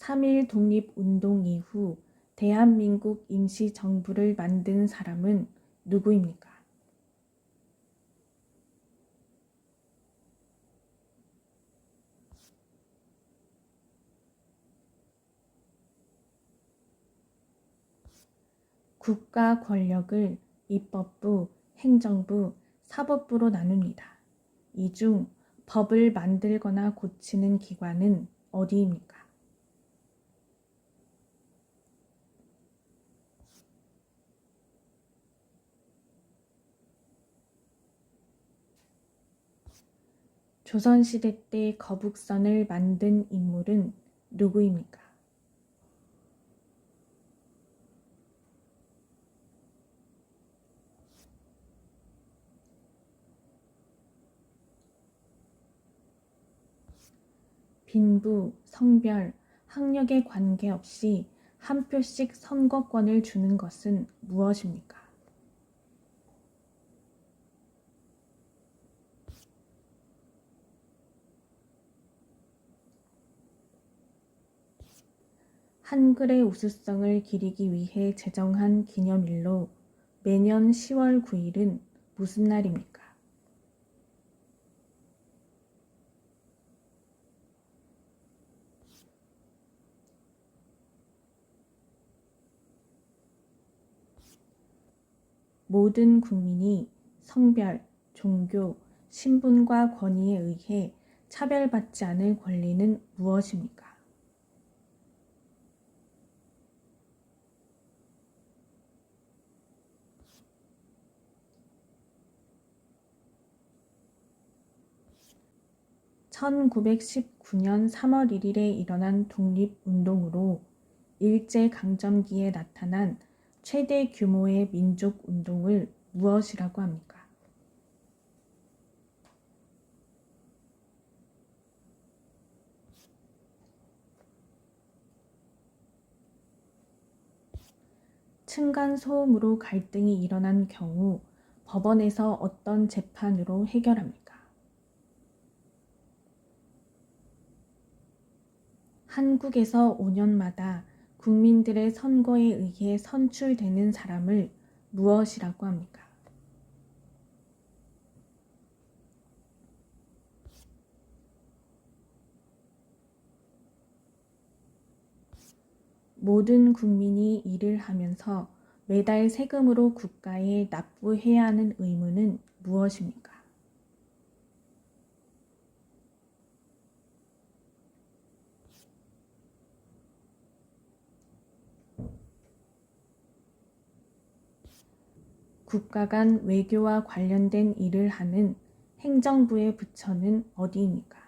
3.1 독립운동 이후 대한민국 임시정부를 만든 사람은 누구입니까? 국가 권력을 입법부, 행정부, 사법부로 나눕니다. 이 중 법을 만들거나 고치는 기관은 어디입니까? 조선시대 때 거북선을 만든 인물은 누구입니까? 빈부, 성별, 학력에 관계없이 한 표씩 선거권을 주는 것은 무엇입니까? 한글의 우수성을 기리기 위해 제정한 기념일로 매년 10월 9일은 무슨 날입니까? 모든 국민이 성별, 종교, 신분과 권위에 의해 차별받지 않을 권리는 무엇입니까? (1919년 3월 1일에) 일어난 독립운동으로 일제강점기에 나타난 최대 규모의 민족운동을 무엇이라고 합니까? 층간소음으로 갈등이 일어난 경우 법원에서 어떤 재판으로 해결합니까? 한국에서 5년마다 국민들의 선거에 의해 선출되는 사람을 무엇이라고 합니까? 모든 국민이 일을 하면서 매달 세금으로 국가에 납부해야 하는 의무는 무엇입니까? 국가 간 외교와 관련된 일을 하는 행정부의 부처는 어디입니까?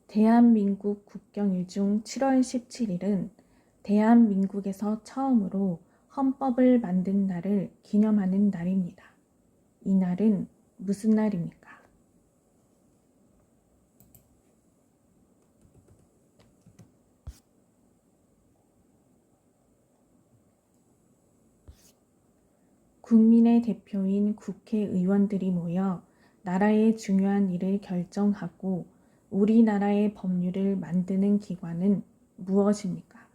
대한민국 국경일 중 7월 17일은 대한민국에서 처음으로 헌법을 만든 날을 기념하는 날입니다. 이 날은 무슨 날입니까? 국민의 대표인 국회의원들이 모여 나라의 중요한 일을 결정하고 우리나라의 법률을 만드는 기관은 무엇입니까?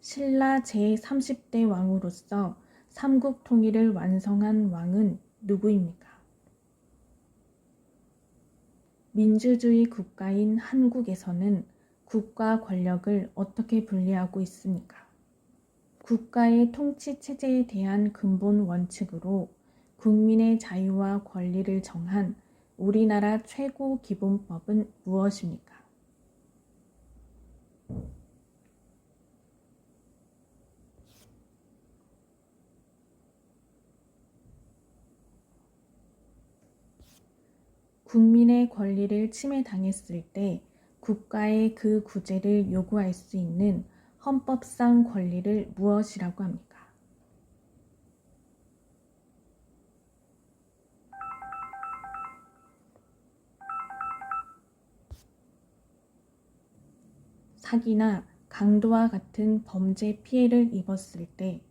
신라 제30대 왕으로서 삼국 통일을 완성한 왕은 누구입니까? 민주주의 국가인 한국에서는 국가 권력을 어떻게 분리하고 있습니까? 국가의 통치 체제에 대한 근본 원칙으로 국민의 자유와 권리를 정한 우리나라 최고 기본법은 무엇입니까? 국민의 권리를 침해당했을 때 국가에 그 구제를 요구할 수 있는 헌법상 권리를 무엇이라고 합니까? 사기나 강도와 같은 범죄 피해를 입었을 때,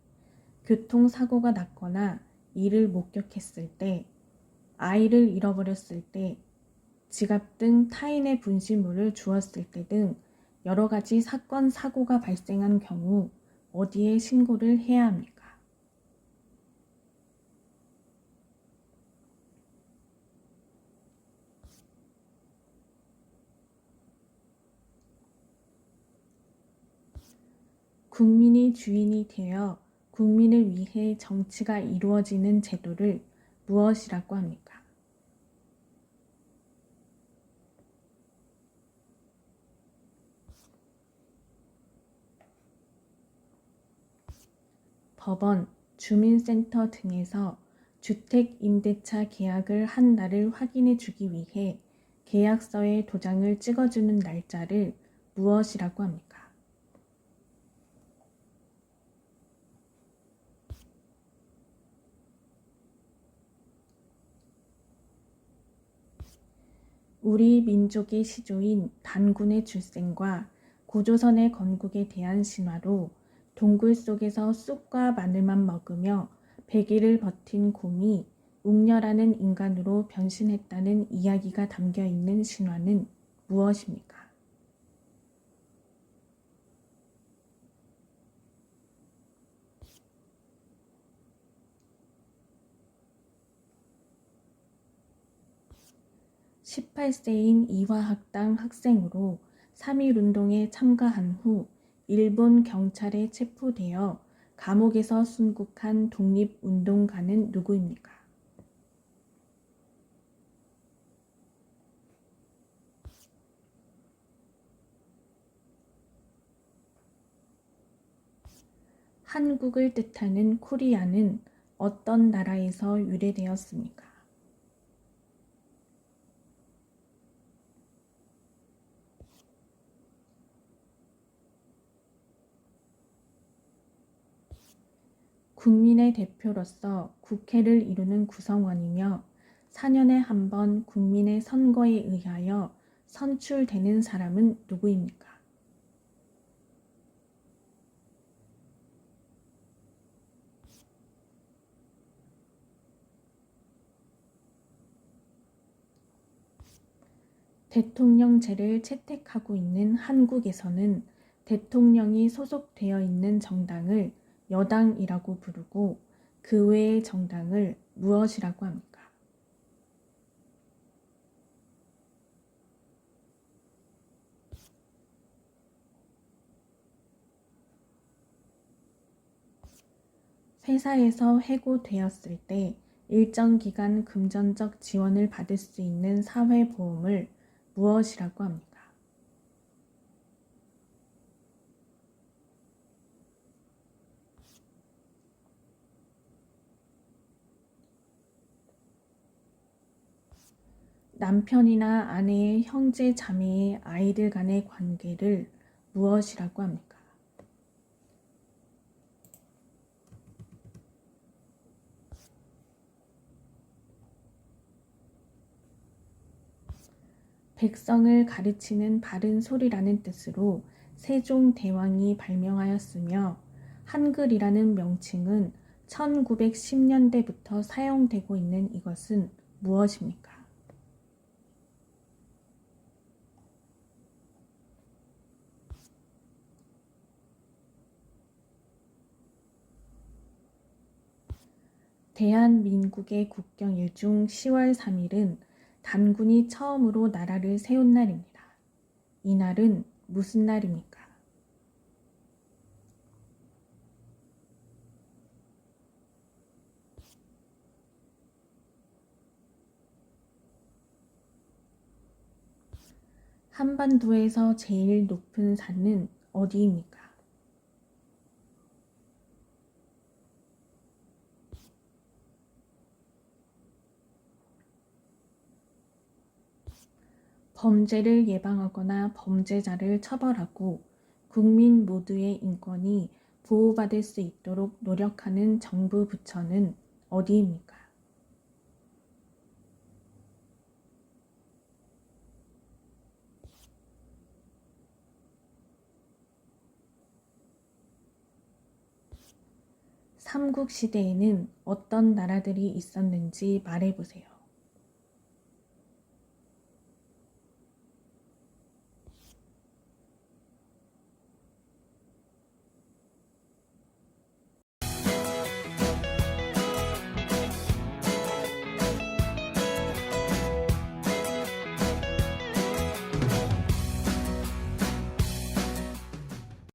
교통사고가 났거나 이를 목격했을 때, 아이를 잃어버렸을 때, 지갑 등 타인의 분실물을 주었을 때 등 여러 가지 사건, 사고가 발생한 경우 어디에 신고를 해야 합니까? 국민이 주인이 되어 국민을 위해 정치가 이루어지는 제도를 무엇이라고 합니까? 법원, 주민센터 등에서 주택 임대차 계약을 한 날을 확인해 주기 위해 계약서에 도장을 찍어주는 날짜를 무엇이라고 합니까? 우리 민족의 시조인 단군의 출생과 고조선의 건국에 대한 신화로 동굴 속에서 쑥과 마늘만 먹으며 100일을 버틴 곰이 웅녀라는 인간으로 변신했다는 이야기가 담겨 있는 신화는 무엇입니까? 18세인 이화학당 학생으로 3.1운동에 참가한 후 일본 경찰에 체포되어 감옥에서 순국한 독립운동가는 누구입니까? 한국을 뜻하는 코리아는 어떤 나라에서 유래되었습니까? 국민의 대표로서 국회를 이루는 구성원이며 4년에 한 번 국민의 선거에 의하여 선출되는 사람은 누구입니까? 대통령제를 채택하고 있는 한국에서는 대통령이 소속되어 있는 정당을 여당이라고 부르고 그 외의 정당을 무엇이라고 합니까? 회사에서 해고되었을 때 일정 기간 금전적 지원을 받을 수 있는 사회보험을 무엇이라고 합니까? 남편이나 아내의 형제 자매의 아이들 간의 관계를 무엇이라고 합니까? 백성을 가르치는 바른 소리라는 뜻으로 세종대왕이 발명하였으며 한글이라는 명칭은 1910년대부터 사용되고 있는 이것은 무엇입니까? 대한민국의 국경일 중 10월 3일은 단군이 처음으로 나라를 세운 날입니다. 이 날은 무슨 날입니까? 한반도에서 제일 높은 산은 어디입니까? 범죄를 예방하거나 범죄자를 처벌하고 국민 모두의 인권이 보호받을 수 있도록 노력하는 정부 부처는 어디입니까? 삼국시대에는 어떤 나라들이 있었는지 말해보세요.